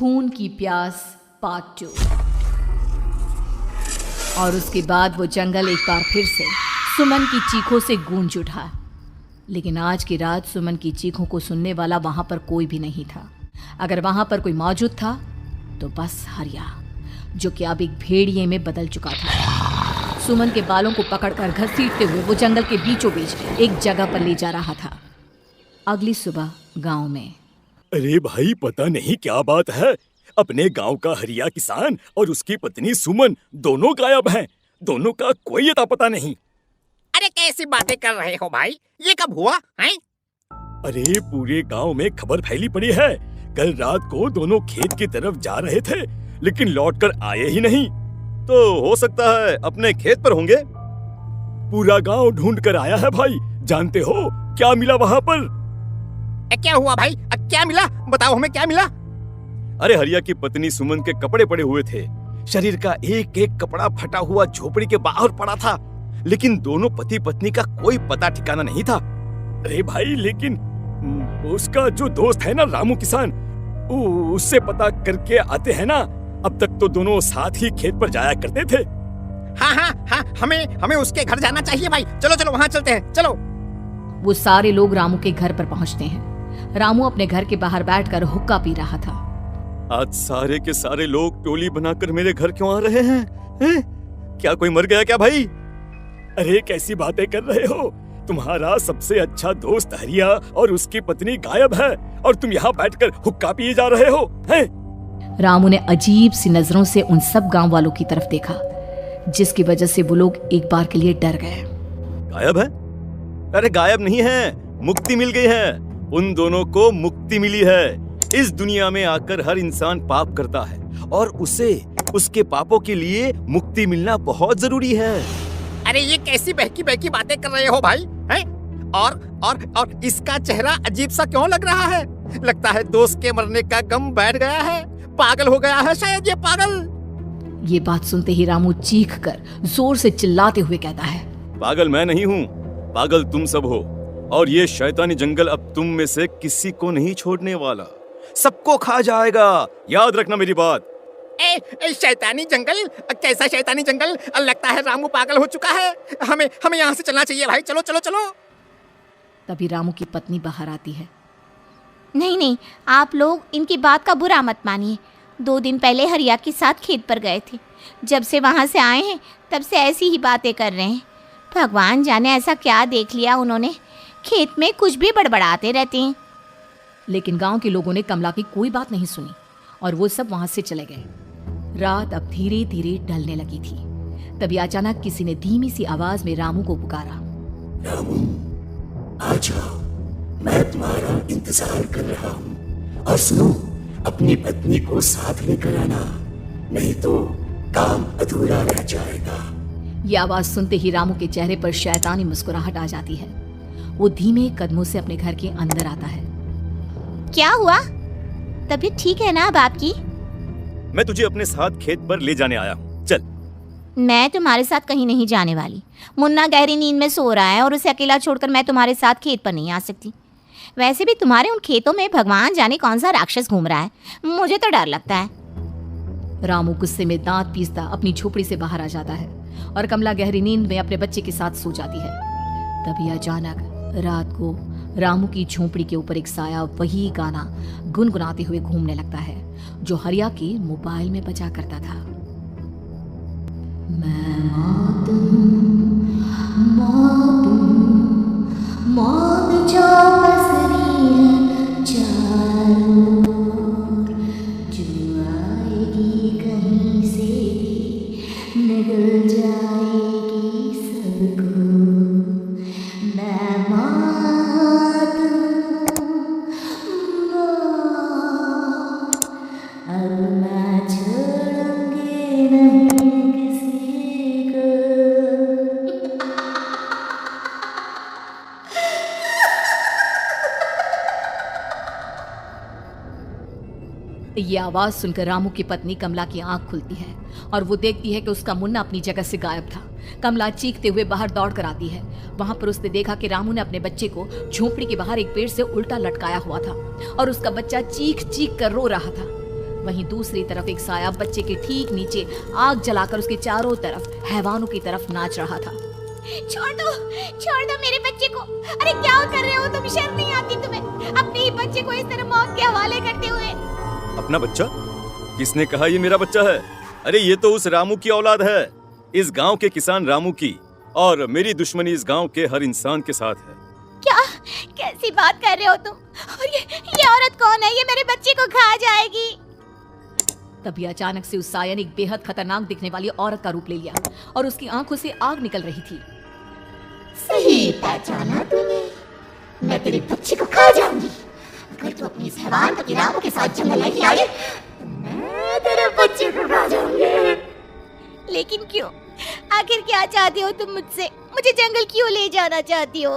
खून की प्यास पार्ट 2। और उसके बाद वो जंगल एक बार फिर से सुमन की चीखों से गूंज उठा। लेकिन आज की रात सुमन की चीखों को सुनने वाला वहां पर कोई भी नहीं था। अगर वहां पर कोई मौजूद था तो बस हरिया, जो कि अब एक भेड़िए में बदल चुका था। सुमन के बालों को पकड़कर घसीटते हुए वो जंगल के बीचों बीच एक जगह पर ले जा रहा था। अगली सुबह गांव में। अरे भाई, पता नहीं क्या बात है, अपने गांव का हरिया किसान और उसकी पत्नी सुमन दोनों गायब हैं। दोनों का कोई अता पता नहीं। अरे कैसी बातें कर रहे हो भाई, ये कब हुआ है? अरे पूरे गांव में खबर फैली पड़ी है। कल रात को दोनों खेत की तरफ जा रहे थे, लेकिन लौटकर आए ही नहीं। तो हो सकता है अपने खेत पर होंगे। पूरा गांव ढूंढ कर आया है भाई। जानते हो क्या मिला वहाँ पर? क्या हुआ भाई? क्या मिला? बताओ हमें, क्या मिला? अरे हरिया की पत्नी सुमन के कपड़े पड़े हुए थे। शरीर का एक एक कपड़ा फटा हुआ झोपड़ी के बाहर पड़ा था, लेकिन दोनों पति पत्नी का कोई पता ठिकाना नहीं था। अरे भाई, लेकिन उसका जो दोस्त है ना रामू किसान, उससे पता करके आते हैं ना। अब तक तो दोनों साथ ही खेत पर जाया करते थे। हाँ, हमें उसके घर जाना चाहिए भाई। चलो चलो वहाँ चलते हैं, चलो। वो सारे लोग रामू के घर पर पहुंचते हैं। रामू अपने घर के बाहर बैठकर हुक्का पी रहा था। आज सारे के सारे लोग टोली बनाकर मेरे घर क्यों आ रहे हैं? क्या कोई मर गया क्या भाई? अरे कैसी बातें कर रहे हो? तुम्हारा सबसे अच्छा दोस्त हरिया और उसकी पत्नी गायब है और तुम यहाँ बैठकर हुक्का पिए जा रहे हो हैं? रामू ने अजीब सी नजरों से उन सब गांव वालों की तरफ देखा, जिसकी वजह से वो लोग एक बार के लिए डर गए। गायब है? अरे गायब नहीं है, मुक्ति मिल गई है। उन दोनों को मुक्ति मिली है। इस दुनिया में आकर हर इंसान पाप करता है और उसे उसके पापों के लिए मुक्ति मिलना बहुत जरूरी है। अरे ये कैसी बहकी बहकी बातें कर रहे हो भाई, हैं? और इसका चेहरा अजीब सा क्यों लग रहा है? लगता है दोस्त के मरने का गम बैठ गया है। पागल हो गया है शायद ये पागल। ये बात सुनते ही रामू चीख कर जोर से चिल्लाते हुए कहता है, पागल मैं नहीं हूँ, पागल तुम सब हो। और ये शैतानी जंगल अब तुम में से किसी को नहीं छोड़ने वाला, सबको खा जाएगा। याद रखना मेरी बात। शैतानी जंगल? कैसा शैतानी जंगल? लगता है रामू पागल हो चुका है। हमें यहाँ से चलना चाहिए भाई। चलो चलो चलो। तभी रामू की पत्नी बाहर आती है। नहीं, आप लोग इनकी बात का बुरा मत मानिए। 2 दिन पहले हरिया के साथ खेत पर गए थे। जब से वहाँ से आए हैं तब से ऐसी ही बातें कर रहे हैं। भगवान जाने ऐसा क्या देख लिया उन्होंने, खेत में कुछ भी बड़बड़ाते रहते हैं। लेकिन गांव के लोगों ने कमला की कोई बात नहीं सुनी और वो सब वहां से चले गए। रात अब धीरे धीरे ढलने लगी थी। तभी अचानक किसी ने धीमी सी आवाज में रामू को पुकारा। रामू, आ जाओ, मैं तुम्हारा इंतजार कर रहा हूँ। और सुनो, अपनी पत्नी को साथ लेकर आना, नहीं तो काम अधूरा रह जाएगा। ये आवाज सुनते ही रामू के चेहरे पर शैतानी मुस्कुराहट आ जाती है। वो धीमे कदमों से अपने घर के अंदर आता है। क्या हुआ? तबीयत ठीक है ना अब आपकी? मैं तुझे अपने साथ खेत पर ले जाने आया हूँ, चल। मैं तुम्हारे साथ कहीं नहीं जाने वाली। मुन्ना गहरी नींद में सो रहा है और उसे अकेला छोड़कर मैं तुम्हारे साथ खेत पर नहीं आ सकती। वैसे भी तुम्हारे उन खेतों में भगवान जाने कौन सा राक्षस घूम रहा है, मुझे तो डर लगता है। रामू गुस्से में दांत पीसता अपनी झोपड़ी से बाहर आ जाता है और कमला गहरी नींद में अपने बच्चे के साथ सो जाती है। तभी अचानक रात को रामू की झोपड़ी के ऊपर एक साया वही गाना गुनगुनाते हुए घूमने लगता है जो हरिया के मोबाइल में बजा करता था। मैं मौत जो पसरी है चारों ओर, जो आएगी कहीं से भी निगल जाएगी सबको। मैं मौत, अब मैं छोड़ूंगी नहीं किसी को। ये आवाज सुनकर रामू की पत्नी कमला की आंख खुलती है और वो देखती है कि उसका मुन्ना अपनी जगह से गायब था। कमला चीखते हुए बाहर दौड़ कर आती है। वहां पर उसने देखा कि रामू ने अपने बच्चे को झोपड़ी के बाहर एक पेड़ से उल्टा लटकाया हुआ था और उसका बच्चा चीख चीख कर रो रहा था। वहीं दूसरी तरफ एक साया बच्चे के ठीक नीचे आग जलाकर उसके चारों तरफ हैवानों की तरफ नाच रहा था। छोड़ दो मेरे बच्चे को। अरे क्या कर रहे हो तुम? शर्म नहीं आती तुम्हें अपने ही बच्चे को इस तरह मौत के हवाले करते हुए? अपना बच्चा? किसने कहा ये मेरा बच्चा है? अरे ये तो उस रामू की औलाद है, इस गांव के किसान रामू की, और मेरी दुश्मनी इस गांव के हर इंसान के साथ है। क्या? कैसी बात कर रहे हो तुम? और ये औरत कौन है? ये मेरे बच्चे को खा जाएगी। तभी अचानक से उस साया ने एक बेहद खतरनाक दिखने वाली औरत का रूप ले लिया और उसकी आंखों से आग निकल रही थी। सही पहचाना तूने। मैं तेरे बच्चे को खा जाऊंगी। अगर तू अपनी इस हैवान पति रामू के साथ जंगल नहीं आई, तो मैं तेरे बच्चे को खा जाऊंगी। लेकिन क्यों? आखिर क्या चाहती हो तुम मुझसे? मुझे जंगल क्यों ले जाना चाहती हो?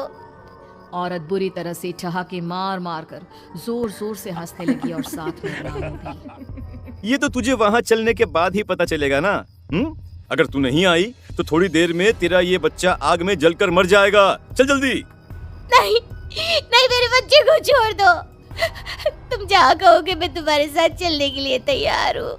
औरत बुरी तरह से ठहाके मार मार कर जोर जोर से हंसने लगी और साथ में रामू भी। ये तो तुझे वहाँ चलने के बाद ही पता चलेगा ना। अगर तू नहीं आई तो थोड़ी देर में तेरा ये बच्चा आग में जलकर मर जाएगा। चल जल्दी। नहीं नहीं, मेरे बच्चे को छोड़ दो। तुम जहाँ कहोगे मैं तुम्हारे साथ चलने के लिए तैयार हूँ।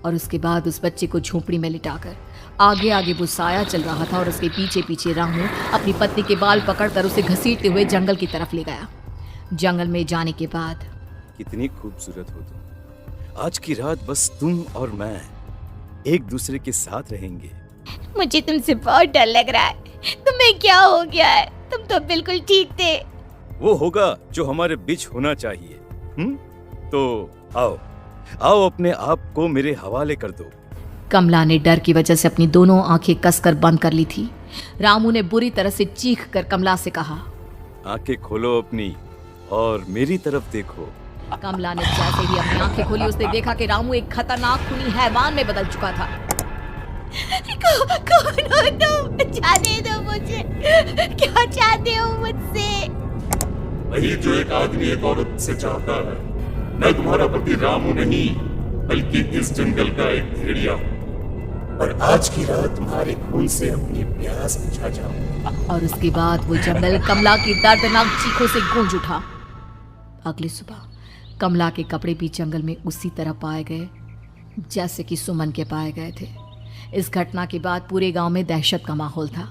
और उसके बाद उस बच्चे को झोपड़ी में लिटाकर आगे आगे वो साया चल रहा था और उसके पीछे पीछे रामू अपनी पत्नी के बाल पकड़कर उसे घसीटते हुए जंगल की तरफ ले गया। जंगल में जाने के बाद, कितनी खूबसूरत हो तुम। आज की रात बस तुम और मैं एक दूसरे के साथ रहेंगे। मुझे तुमसे बहुत डर लग रहा है। तुम्हें क्या हो गया है? तुम तो बिल्कुल ठीक थे। वो होगा जो हमारे बीच होना चाहिए। तो आओ आओ, अपने आप को मेरे हवाले कर दो। कमला ने डर की वजह से अपनी दोनों आंखें कसकर बंद कर ली थी। रामू ने बुरी तरह से चीख कर कमला से कहा, आंखें खोलो अपनी और मेरी तरफ देखो। कमला ने जैसे ही अपनी आंखें खोली उसने देखा कि रामू एक खतरनाक खूनी हैवान में बदल चुका था। कौन हो तुम? जाने दो मुझे। क्या चाहते हो मुझसे? वही जो एक आदमी एक औरत से चाहता है। मैं तुम्हारा पति रामू नहीं, बल्कि इस जंगल का एक भेड़िया हूँ, और आज की रात तुम्हारे खून से अपनी प्यास बुझा जाऊंगा। और उसके बाद वो जंगल कमला की दर्दनाक चीखों से गूंज उठा। अगली सुबह कमला के कपड़े भी जंगल में उसी तरह पाए गए जैसे कि सुमन के पाए गए थे। इस घटना के बाद पूरे गांव में दहशत का माहौल था।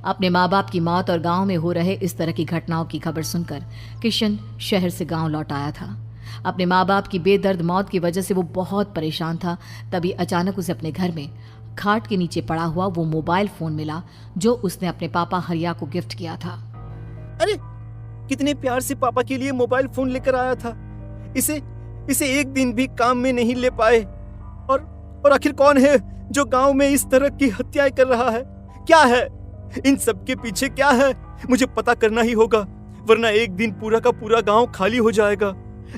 अपने माँ बाप की मौत और गांव में हो रहे इस तरह की घटनाओं की खबर सुनकर किशन शहर से गांव लौट आया था। अपने माँ बाप की बेदर्द मौत की वजह से वो बहुत परेशान था। तभी अचानक उसे अपने घर में खाट के नीचे पड़ा हुआ वो मोबाइल फोन मिला जो उसने अपने पापा हरिया को गिफ्ट किया था। अरे कितने प्यार से पापा के लिए मोबाइल फोन लेकर आया था। इसे एक दिन भी काम में नहीं ले पाए। और आखिर कौन है जो गांव में इस तरह की हत्याएं कर रहा है? क्या है इन सब के पीछे? क्या है? मुझे पता करना ही होगा, वरना एक दिन पूरा का पूरा गांव खाली हो जाएगा।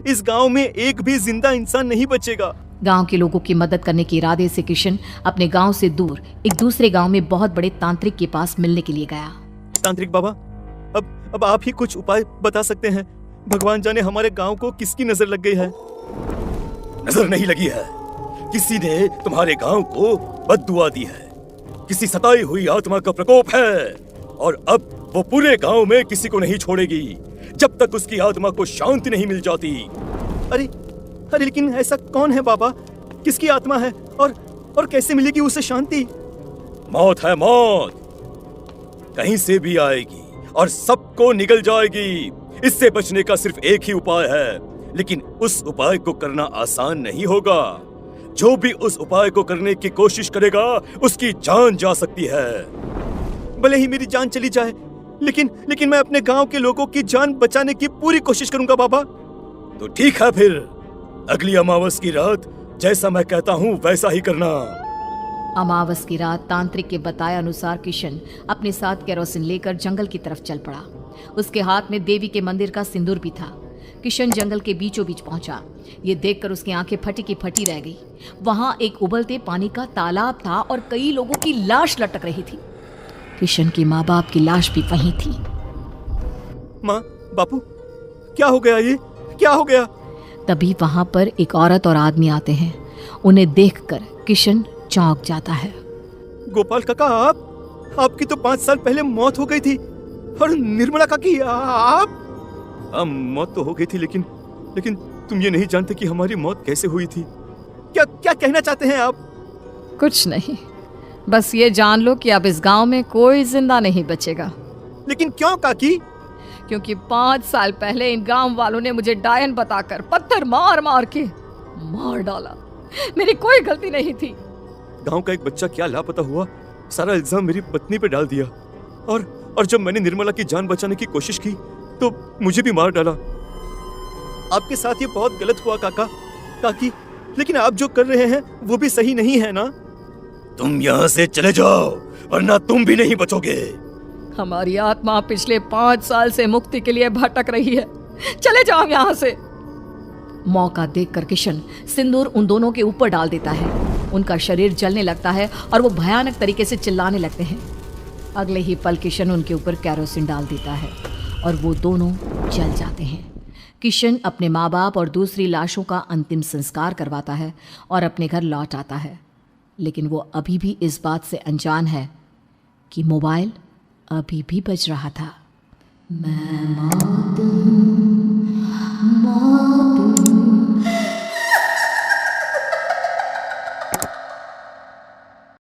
इस गांव में एक भी जिंदा इंसान नहीं बचेगा। गांव के लोगों की मदद करने के इरादे से किशन अपने गांव से दूर एक दूसरे गांव में बहुत बड़े तांत्रिक के पास मिलने के लिए गया। तांत्रिक बाबा, अब आप ही कुछ उपाय बता सकते हैं। भगवान जाने हमारे गांव को किसकी नजर लग गई है। नजर नहीं लगी है, किसी ने तुम्हारे गांव को बद्दुआ दी है। किसी सताई हुई आत्मा का प्रकोप है, और अब वो पूरे गांव में किसी को नहीं छोड़ेगी जब तक उसकी आत्मा को शांति नहीं मिल जाती। अरे लेकिन ऐसा कौन है बाबा? किसकी आत्मा है और कैसे मिलेगी उसे शांति? मौत है मौत, कहीं से भी आएगी और सबको निगल जाएगी। इससे बचने का सिर्फ एक ही उपाय है, लेकिन उस उपाय को करना आसान नहीं होगा। जो भी उस उपाय को करने की कोशिश करेगा उसकी जान जा सकती है। भले ही मेरी जान चली जाए, लेकिन मैं अपने गांव के लोगों की जान बचाने की पूरी कोशिश करूंगा बाबा। तो ठीक है, फिर अगली अमावस की रात जैसा मैं कहता हूँ वैसा ही करना। अमावस की रात तांत्रिक के बताए अनुसार किशन अपने साथ केरोसिन लेकर जंगल की तरफ चल पड़ा। उसके हाथ में देवी के मंदिर का सिंदूर भी था। किशन जंगल के बीचों बीच पहुंचा। ये देखकर उसकी आंखें फटी की फटी रह गई। वहां एक उबलते पानी का तालाब था और कई लोगों की लाश लटक रही थी। किशन की माँ बाप की लाश भी वहीं थी। माँ, बापू, क्या हो गया? ये क्या हो गया? तभी वहां पर एक औरत और आदमी आते हैं। उन्हें देखकर किशन चौंक जाता है। गोपाल काका, आपकी तो 5 साल पहले मौत हो गई थी। और निर्मला काकी, आप? मौत तो हो गई थी, लेकिन तुम ये नहीं जानते कि हमारी मौत कैसे हुई थी। क्या क्या कहना चाहते हैं आप? कुछ नहीं, बस ये जान लो कि अब इस गांव में कोई जिंदा नहीं बचेगा। लेकिन क्यों काकी? क्योंकि 5 साल पहले इन गांव वालों ने मुझे डायन बताकर पत्थर मार मार के मार डाला। मेरी कोई गलती नहीं थी। गांव का एक बच्चा क्या लापता हुआ, सारा इल्जाम मेरी पत्नी पे डाल दिया। और जब मैंने निर्मला की जान बचाने की कोशिश की तो मुझे भी मार डाला। आपके साथ ये बहुत गलत हुआ काकी, लेकिन आप जो कर रहे हैं वो भी सही नहीं है ना? तुम यहाँ से चले जाओ वरना तुम भी नहीं बचोगे। हमारी आत्मा पिछले 5 साल से मुक्ति के लिए भटक रही है, चले जाओ यहाँ से। मौका देखकर किशन सिंदूर उन दोनों के ऊपर डाल देता है। उनका शरीर जलने लगता है और वो भयानक तरीके से चिल्लाने लगते हैं। अगले ही पल किशन उनके ऊपर कैरोसिन डाल देता है और वो दोनों जल जाते हैं। किशन अपने माँ बाप और दूसरी लाशों का अंतिम संस्कार करवाता है और अपने घर लौट आता है, लेकिन वो अभी भी इस बात से अनजान है कि मोबाइल अभी भी बज रहा था। मैं